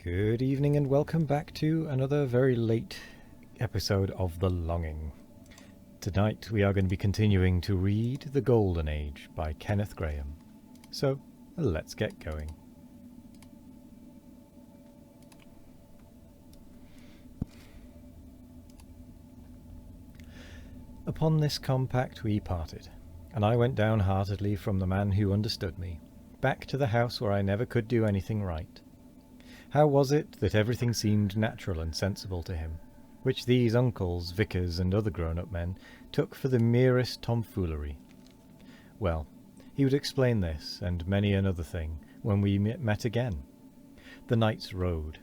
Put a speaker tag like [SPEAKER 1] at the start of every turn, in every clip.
[SPEAKER 1] Good evening and welcome back to another very late episode of The Longing. Tonight we are going to be continuing to read The Golden Age by Kenneth Grahame. So, let's get going. Upon this compact we parted, and I went downheartedly from the man who understood me, back to the house where I never could do anything right. How was it that everything seemed natural and sensible to him, which these uncles, vicars, and other grown-up men took for the merest tomfoolery? Well, he would explain this, and many another thing, when we met again. The knight's road.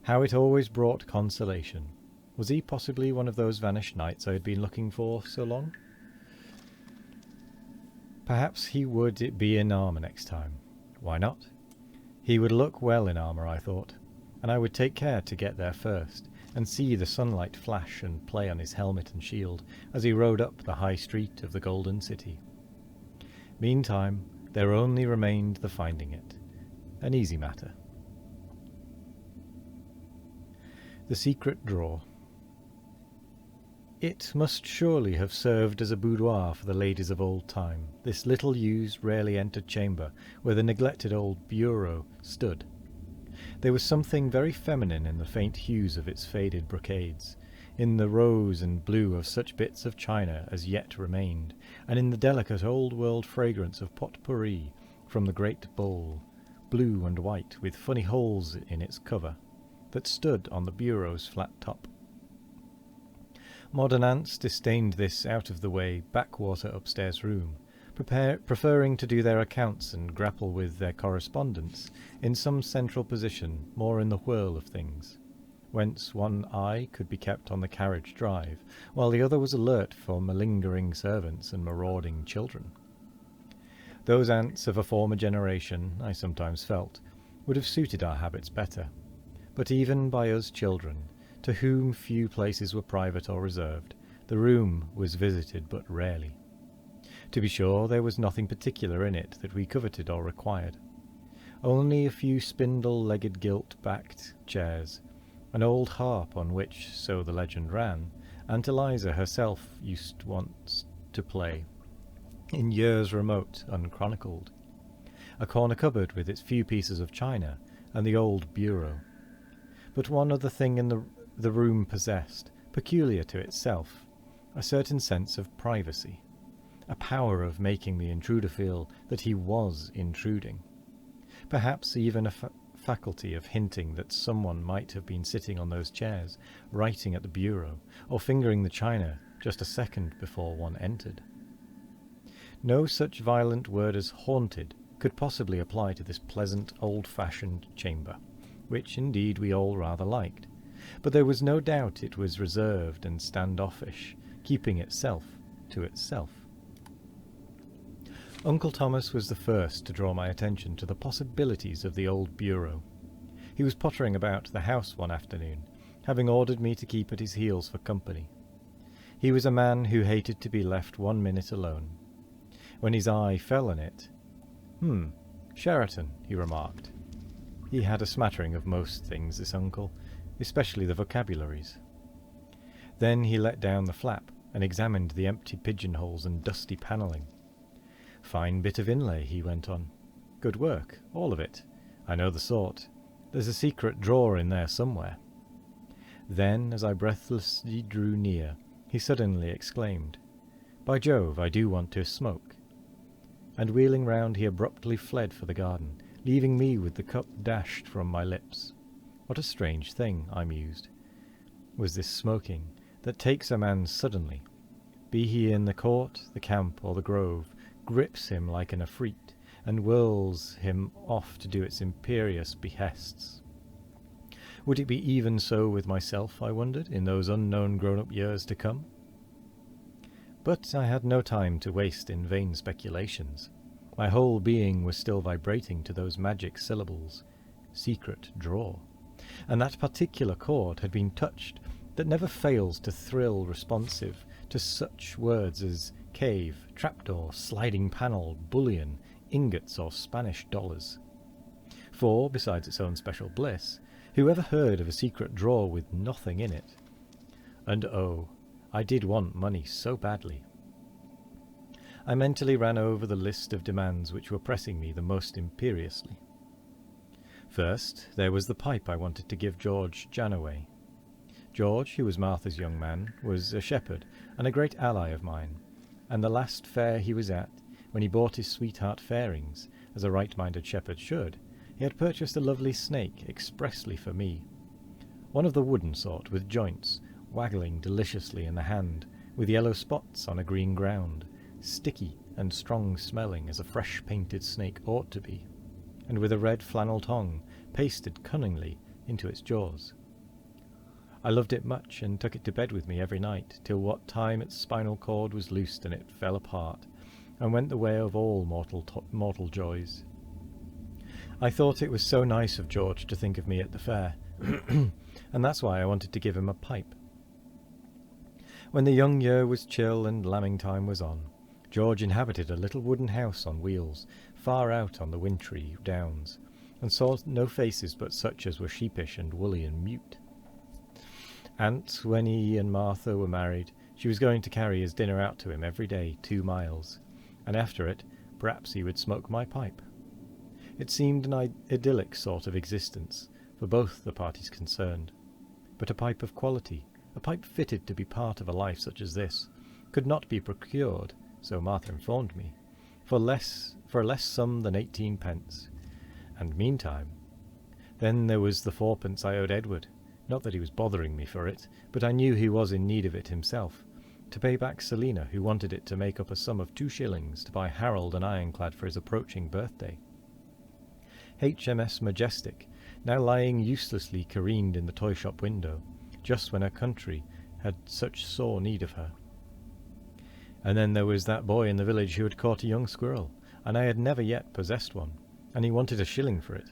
[SPEAKER 1] How it always brought consolation. Was he possibly one of those vanished knights I had been looking for so long? Perhaps he would be in armour next time. Why not? He would look well in armour, I thought, and I would take care to get there first, and see the sunlight flash and play on his helmet and shield as he rode up the high street of the Golden City. Meantime, there only remained the finding it, an easy matter. The secret drawer. It must surely have served as a boudoir for the ladies of old time, this little used, rarely entered chamber where the neglected old bureau stood. There was something very feminine in the faint hues of its faded brocades, in the rose and blue of such bits of china as yet remained, and in the delicate old-world fragrance of pot-pourri from the great bowl, blue and white with funny holes in its cover, that stood on the bureau's flat top. Modern aunts disdained this out-of-the-way, backwater upstairs room, preferring to do their accounts and grapple with their correspondence in some central position more in the whirl of things, whence one eye could be kept on the carriage drive, while the other was alert for malingering servants and marauding children. Those aunts of a former generation, I sometimes felt, would have suited our habits better, but even by us children, to whom few places were private or reserved, the room was visited but rarely. To be sure, there was nothing particular in it that we coveted or required. Only a few spindle-legged gilt-backed chairs, an old harp on which, so the legend ran, Aunt Eliza herself used once to play, in years remote, unchronicled, a corner cupboard with its few pieces of china, and the old bureau. But one other thing in the room possessed, peculiar to itself, a certain sense of privacy, a power of making the intruder feel that he was intruding, perhaps even a faculty of hinting that someone might have been sitting on those chairs, writing at the bureau, or fingering the china just a second before one entered. No such violent word as haunted could possibly apply to this pleasant, old-fashioned chamber, which indeed we all rather liked, but there was no doubt it was reserved and standoffish, keeping itself to itself. Uncle Thomas was the first to draw my attention to the possibilities of the old bureau. He was pottering about the house one afternoon, having ordered me to keep at his heels for company. He was a man who hated to be left 1 minute alone. When his eye fell on it, Sheraton, he remarked. He had a smattering of most things, this uncle, especially the vocabularies. Then he let down the flap and examined the empty pigeonholes and dusty panelling. "Fine bit of inlay," he went on. "Good work, all of it. I know the sort. There's a secret drawer in there somewhere." Then, as I breathlessly drew near, he suddenly exclaimed, "By Jove, I do want to smoke." And wheeling round, he abruptly fled for the garden, leaving me with the cup dashed from my lips. What a strange thing, I mused, was this smoking, that takes a man suddenly, be he in the court, the camp, or the grove, grips him like an efreet, and whirls him off to do its imperious behests. Would it be even so with myself, I wondered, in those unknown grown-up years to come? But I had no time to waste in vain speculations. My whole being was still vibrating to those magic syllables, secret drawer, and that particular chord had been touched that never fails to thrill responsive to such words as cave, trapdoor, sliding panel, bullion, ingots, or Spanish dollars. For, besides its own special bliss, Who ever heard of a secret drawer with nothing in it? And oh, I did want money so badly. I mentally ran over the list of demands which were pressing me the most imperiously. First, there was the pipe I wanted to give George Janaway. George, who was Martha's young man, was a shepherd and a great ally of mine, and the last fair he was at, when he bought his sweetheart fairings, as a right-minded shepherd should, he had purchased a lovely snake expressly for me. One of the wooden sort, with joints, waggling deliciously in the hand, with yellow spots on a green ground, sticky and strong-smelling as a fresh-painted snake ought to be, and with a red flannel tongue pasted cunningly into its jaws. I loved it much, and took it to bed with me every night, till what time its spinal cord was loosed and it fell apart, and went the way of all mortal joys. I thought it was so nice of George to think of me at the fair, and that's why I wanted to give him a pipe. When the young year was chill and lambing time was on, George inhabited a little wooden house on wheels, far out on the wintry downs, and saw no faces but such as were sheepish and woolly and mute. And when he and Martha were married, she was going to carry his dinner out to him every day 2 miles, and after it, perhaps he would smoke my pipe. It seemed an idyllic sort of existence, for both the parties concerned. But a pipe of quality, a pipe fitted to be part of a life such as this, could not be procured, so Martha informed me, for a less sum than 18 pence. And meantime, then there was the 4 pence I owed Edward. Not that he was bothering me for it, but I knew he was in need of it himself, to pay back Selina, who wanted it to make up a sum of 2 shillings to buy Harold an ironclad for his approaching birthday. HMS Majestic, now lying uselessly careened in the toy-shop window, just when her country had such sore need of her. And then there was that boy in the village who had caught a young squirrel, and I had never yet possessed one, and he wanted a shilling for it,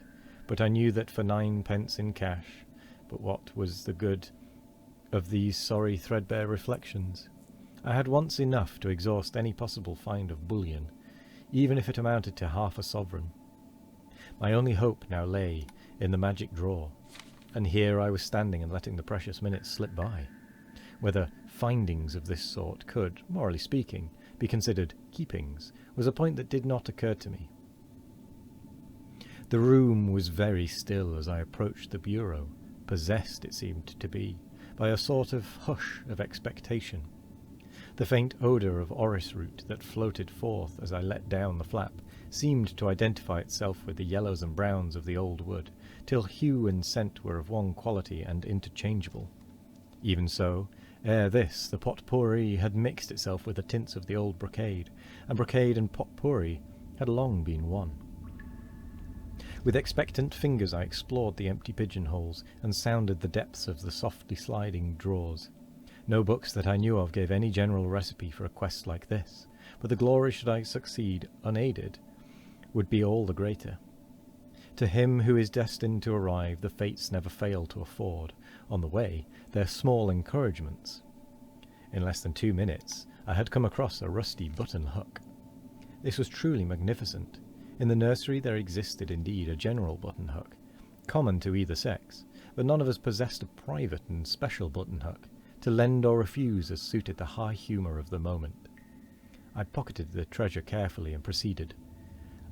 [SPEAKER 1] but I knew that for 9 pence in cash. But what was the good of these sorry threadbare reflections? I had once enough to exhaust any possible find of bullion, even if it amounted to half a sovereign. My only hope now lay in the magic drawer, and here I was standing and letting the precious minutes slip by. Whether findings of this sort could, morally speaking, be considered keepings was a point that did not occur to me. The room was very still as I approached the bureau, possessed, it seemed to be, by a sort of hush of expectation. The faint odour of orris root that floated forth as I let down the flap seemed to identify itself with the yellows and browns of the old wood, till hue and scent were of one quality and interchangeable. Even so, ere this, the pot-pourri had mixed itself with the tints of the old brocade and pot-pourri had long been one. With expectant fingers I explored the empty pigeonholes and sounded the depths of the softly sliding drawers. No books that I knew of gave any general recipe for a quest like this, but the glory, should I succeed unaided, would be all the greater. To him who is destined to arrive, the fates never fail to afford, on the way, their small encouragements. In less than 2 minutes, I had come across a rusty button hook. This was truly magnificent. In the nursery there existed indeed a general button hook, common to either sex, but none of us possessed a private and special button hook, to lend or refuse as suited the high humour of the moment. I pocketed the treasure carefully and proceeded.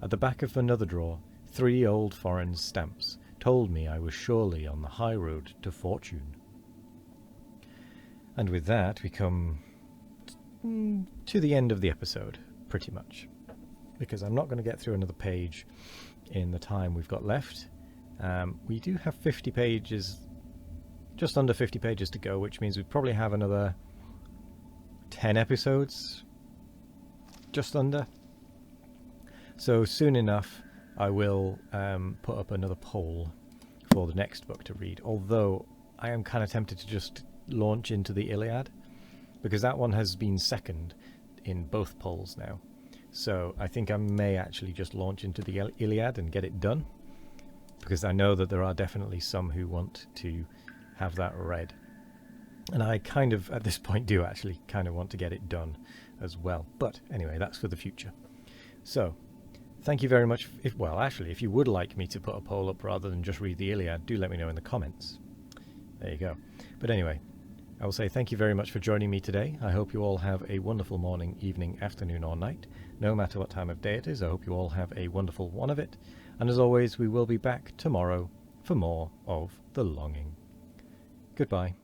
[SPEAKER 1] At the back of another drawer, 3 old foreign stamps told me I was surely on the high road to fortune. And with that we come to the end of the episode, pretty much, because I'm not going to get through another page in the time we've got left. We do have 50 pages, just under 50 pages to go, which means we probably have another 10 episodes, just under. So soon enough I will put up another poll for the next book to read, although I am kind of tempted to just launch into the Iliad, because that one has been second in both polls now. So I think I may actually just launch into the Iliad and get it done, because I know that there are definitely some who want to have that read. And I kind of, at this point, do actually kind of want to get it done as well. But anyway, that's for the future. So, Thank you very much. If you would like me to put a poll up rather than just read the Iliad, do let me know in the comments. There you go. But anyway, I will say thank you very much for joining me today. I hope you all have a wonderful morning, evening, afternoon, or night. No matter what time of day it is, I hope you all have a wonderful one of it. And as always, we will be back tomorrow for more of The Longing. Goodbye.